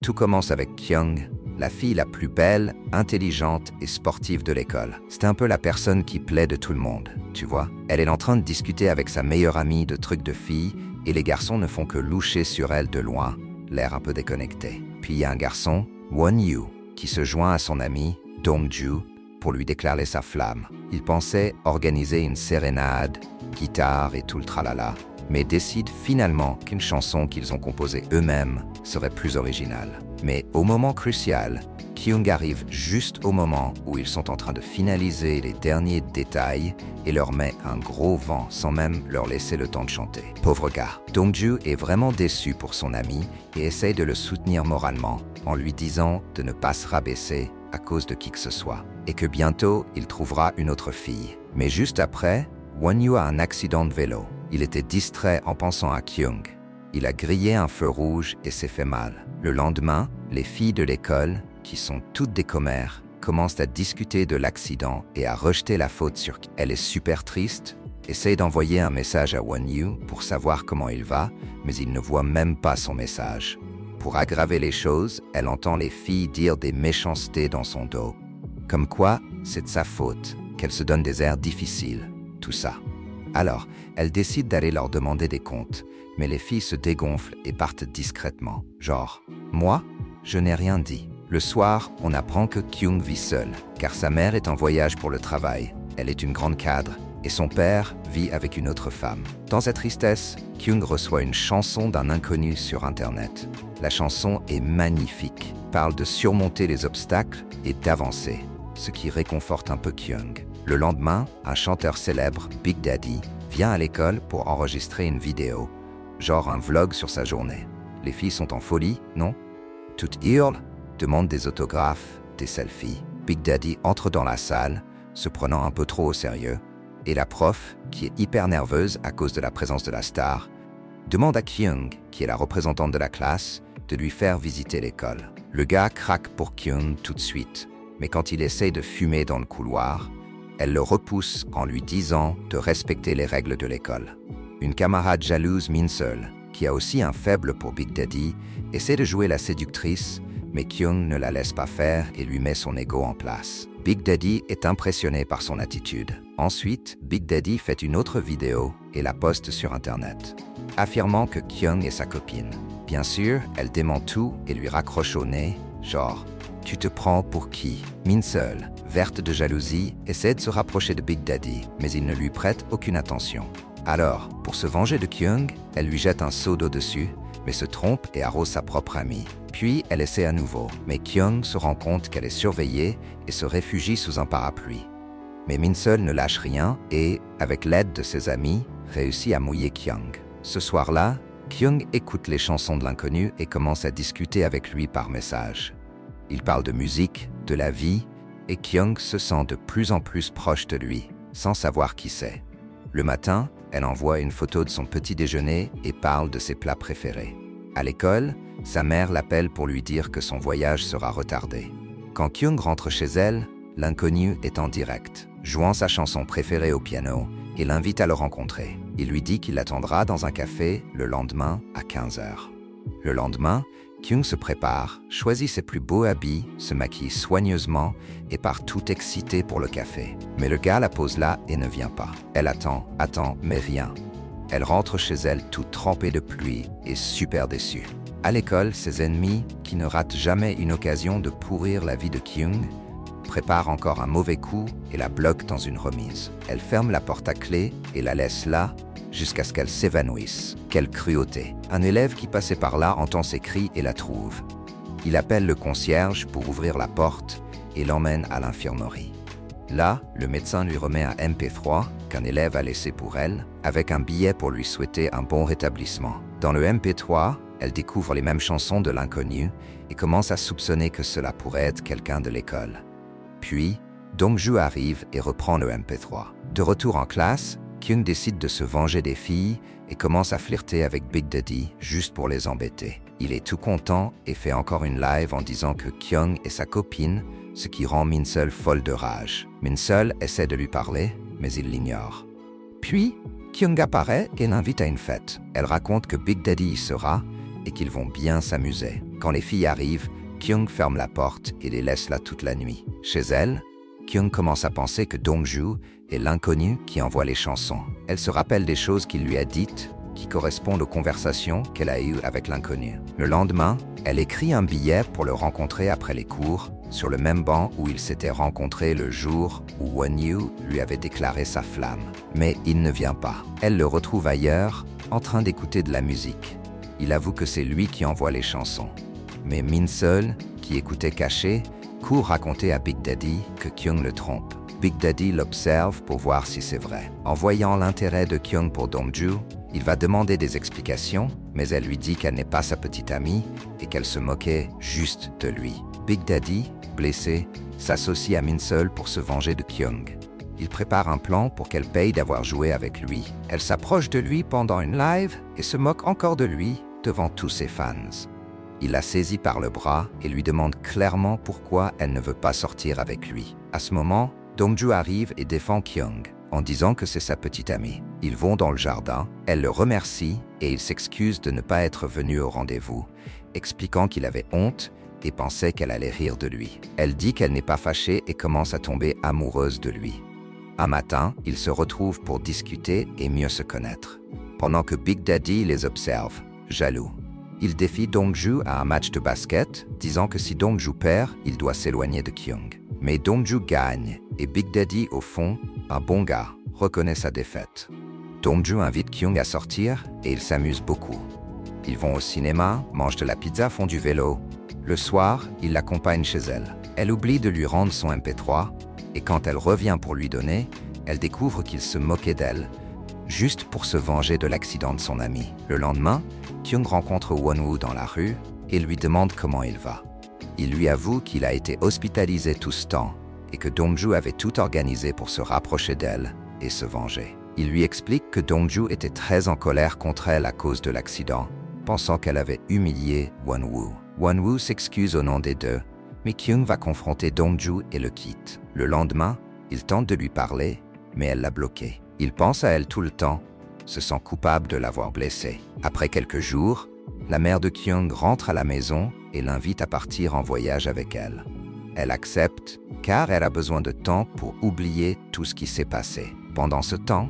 Tout commence avec Kyung, la fille la plus belle, intelligente et sportive de l'école. C'est un peu la personne qui plaît de tout le monde, tu vois. Elle est en train de discuter avec sa meilleure amie de trucs de filles et les garçons ne font que loucher sur elle de loin, l'air un peu déconnecté. Puis il y a un garçon, Won-Yu, qui se joint à son ami, Dong-ju, pour lui déclarer sa flamme. Il pensait organiser une sérénade, guitare et tout le tralala, mais décide finalement qu'une chanson qu'ils ont composée eux-mêmes serait plus originale. Mais au moment crucial, Kyung arrive juste au moment où ils sont en train de finaliser les derniers détails et leur met un gros vent sans même leur laisser le temps de chanter. Pauvre gars. Dong-ju est vraiment déçu pour son ami et essaye de le soutenir moralement en lui disant de ne pas se rabaisser à cause de qui que ce soit et que bientôt il trouvera une autre fille. Mais juste après, Won-Yu a un accident de vélo. Il était distrait en pensant à Kyung. Il a grillé un feu rouge et s'est fait mal. Le lendemain, les filles de l'école, qui sont toutes des commères, commencent à discuter de l'accident et à rejeter la faute sur qui. Elle est super triste, essaye d'envoyer un message à Won-Yu pour savoir comment il va, mais il ne voit même pas son message. Pour aggraver les choses, elle entend les filles dire des méchancetés dans son dos. Comme quoi, c'est de sa faute, qu'elle se donne des airs difficiles, tout ça. Alors, elle décide d'aller leur demander des comptes, mais les filles se dégonflent et partent discrètement. Genre, moi, je n'ai rien dit. Le soir, on apprend que Kyung vit seule, car sa mère est en voyage pour le travail. Elle est une grande cadre, et son père vit avec une autre femme. Dans sa tristesse, Kyung reçoit une chanson d'un inconnu sur Internet. La chanson est magnifique, parle de surmonter les obstacles et d'avancer, ce qui réconforte un peu Kyung. Le lendemain, un chanteur célèbre, Big Daddy, vient à l'école pour enregistrer une vidéo, genre un vlog sur sa journée. Les filles sont en folie, non? Toutes hurlent, demandent des autographes, des selfies. Big Daddy entre dans la salle, se prenant un peu trop au sérieux, et la prof, qui est hyper nerveuse à cause de la présence de la star, demande à Kyung, qui est la représentante de la classe, de lui faire visiter l'école. Le gars craque pour Kyung tout de suite, mais quand il essaye de fumer dans le couloir, elle le repousse en lui disant de respecter les règles de l'école. Une camarade jalouse, Min-seul, qui a aussi un faible pour Big Daddy, essaie de jouer la séductrice, mais Kyung ne la laisse pas faire et lui met son ego en place. Big Daddy est impressionné par son attitude. Ensuite, Big Daddy fait une autre vidéo et la poste sur Internet, affirmant que Kyung est sa copine. Bien sûr, elle dément tout et lui raccroche au nez, genre « Tu te prends pour qui ?» Min-seul, verte de jalousie, essaie de se rapprocher de Big Daddy, mais il ne lui prête aucune attention. Alors, pour se venger de Kyung, elle lui jette un seau d'eau dessus, mais se trompe et arrose sa propre amie. Puis, elle essaie à nouveau, mais Kyung se rend compte qu'elle est surveillée et se réfugie sous un parapluie. Mais Min-seul ne lâche rien et, avec l'aide de ses amis, réussit à mouiller Kyung. Ce soir-là, Kyung écoute les chansons de l'inconnu et commence à discuter avec lui par message. Il parle de musique, de la vie, et Kyung se sent de plus en plus proche de lui, sans savoir qui c'est. Le matin, elle envoie une photo de son petit déjeuner et parle de ses plats préférés. À l'école, sa mère l'appelle pour lui dire que son voyage sera retardé. Quand Kyung rentre chez elle, l'inconnu est en direct, jouant sa chanson préférée au piano et l'invite à le rencontrer. Il lui dit qu'il l'attendra dans un café le lendemain à 15h. Le lendemain, Kyung se prépare, choisit ses plus beaux habits, se maquille soigneusement et part tout excitée pour le café. Mais le gars la pose là et ne vient pas. Elle attend, mais rien. Elle rentre chez elle toute trempée de pluie et super déçue. À l'école, ses ennemis, qui ne ratent jamais une occasion de pourrir la vie de Kyung, préparent encore un mauvais coup et la bloquent dans une remise. Elle ferme la porte à clé et la laisse là, jusqu'à ce qu'elle s'évanouisse. Quelle cruauté! Un élève qui passait par là entend ses cris et la trouve. Il appelle le concierge pour ouvrir la porte et l'emmène à l'infirmerie. Là, le médecin lui remet un MP3 qu'un élève a laissé pour elle, avec un billet pour lui souhaiter un bon rétablissement. Dans le MP3, elle découvre les mêmes chansons de l'inconnu et commence à soupçonner que cela pourrait être quelqu'un de l'école. Puis, Dong-ju arrive et reprend le MP3. De retour en classe, Kyung décide de se venger des filles et commence à flirter avec Big Daddy juste pour les embêter. Il est tout content et fait encore une live en disant que Kyung est sa copine, ce qui rend Min-seul folle de rage. Min-seul essaie de lui parler, mais il l'ignore. Puis, Kyung apparaît et l'invite à une fête. Elle raconte que Big Daddy y sera et qu'ils vont bien s'amuser. Quand les filles arrivent, Kyung ferme la porte et les laisse là toute la nuit. Chez elle, Kyung commence à penser que Dongju est l'inconnu qui envoie les chansons. Elle se rappelle des choses qu'il lui a dites, qui correspondent aux conversations qu'elle a eues avec l'inconnu. Le lendemain, elle écrit un billet pour le rencontrer après les cours, sur le même banc où ils s'étaient rencontrés le jour où Won-Yu lui avait déclaré sa flamme. Mais il ne vient pas. Elle le retrouve ailleurs, en train d'écouter de la musique. Il avoue que c'est lui qui envoie les chansons. Mais Min-seul, qui écoutait caché, court raconter à Big Daddy que Kyung le trompe. Big Daddy l'observe pour voir si c'est vrai. En voyant l'intérêt de Kyung pour Dongju, il va demander des explications, mais elle lui dit qu'elle n'est pas sa petite amie et qu'elle se moquait juste de lui. Big Daddy, blessé, s'associe à Min-seul pour se venger de Kyung. Il prépare un plan pour qu'elle paye d'avoir joué avec lui. Elle s'approche de lui pendant une live et se moque encore de lui devant tous ses fans. Il la saisit par le bras et lui demande clairement pourquoi elle ne veut pas sortir avec lui. À ce moment, Dongju arrive et défend Kyung, en disant que c'est sa petite amie. Ils vont dans le jardin, elle le remercie et il s'excuse de ne pas être venu au rendez-vous, expliquant qu'il avait honte et pensait qu'elle allait rire de lui. Elle dit qu'elle n'est pas fâchée et commence à tomber amoureuse de lui. Un matin, ils se retrouvent pour discuter et mieux se connaître, pendant que Big Daddy les observe, jaloux. Il défie Dongju à un match de basket, disant que si Dongju perd, il doit s'éloigner de Kyung. Mais Dongju gagne, et Big Daddy, au fond, un bon gars, reconnaît sa défaite. Dongju invite Kyung à sortir et ils s'amusent beaucoup. Ils vont au cinéma, mangent de la pizza, font du vélo. Le soir, il l'accompagne chez elle. Elle oublie de lui rendre son MP3, et quand elle revient pour lui donner, elle découvre qu'il se moquait d'elle, juste pour se venger de l'accident de son ami. Le lendemain, Kyung rencontre Won-Woo dans la rue et lui demande comment il va. Il lui avoue qu'il a été hospitalisé tout ce temps et que Dongju avait tout organisé pour se rapprocher d'elle et se venger. Il lui explique que Dongju était très en colère contre elle à cause de l'accident, pensant qu'elle avait humilié Won-Woo. Won-Woo s'excuse au nom des deux, mais Kyung va confronter Dongju et le quitte. Le lendemain, il tente de lui parler, mais elle l'a bloqué. Il pense à elle tout le temps, se sent coupable de l'avoir blessée. Après quelques jours, la mère de Kyung rentre à la maison et l'invite à partir en voyage avec elle. Elle accepte car elle a besoin de temps pour oublier tout ce qui s'est passé. Pendant ce temps,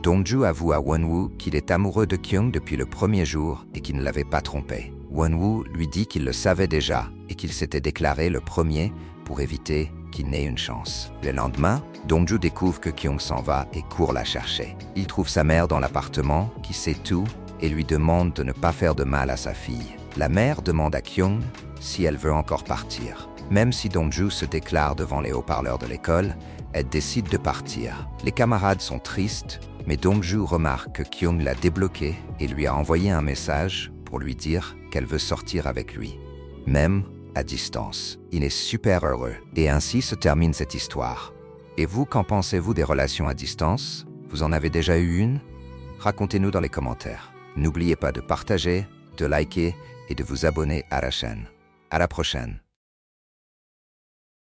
Dongju avoue à Won-Woo qu'il est amoureux de Kyung depuis le premier jour et qu'il ne l'avait pas trompé. Won-Woo lui dit qu'il le savait déjà et qu'il s'était déclaré le premier pour éviter qu'il n'ait une chance. Le lendemain, Dongju découvre que Kyung s'en va et court la chercher. Il trouve sa mère dans l'appartement, qui sait tout, et lui demande de ne pas faire de mal à sa fille. La mère demande à Kyung si elle veut encore partir. Même si Dongju se déclare devant les haut-parleurs de l'école, elle décide de partir. Les camarades sont tristes, mais Dongju remarque que Kyung l'a débloqué et lui a envoyé un message pour lui dire qu'elle veut sortir avec lui, même à distance. Il est super heureux. Et ainsi se termine cette histoire. Et vous, qu'en pensez-vous des relations à distance? Vous en avez déjà eu une? Racontez-nous dans les commentaires. N'oubliez pas de partager, de liker et de vous abonner à la chaîne. À la prochaine.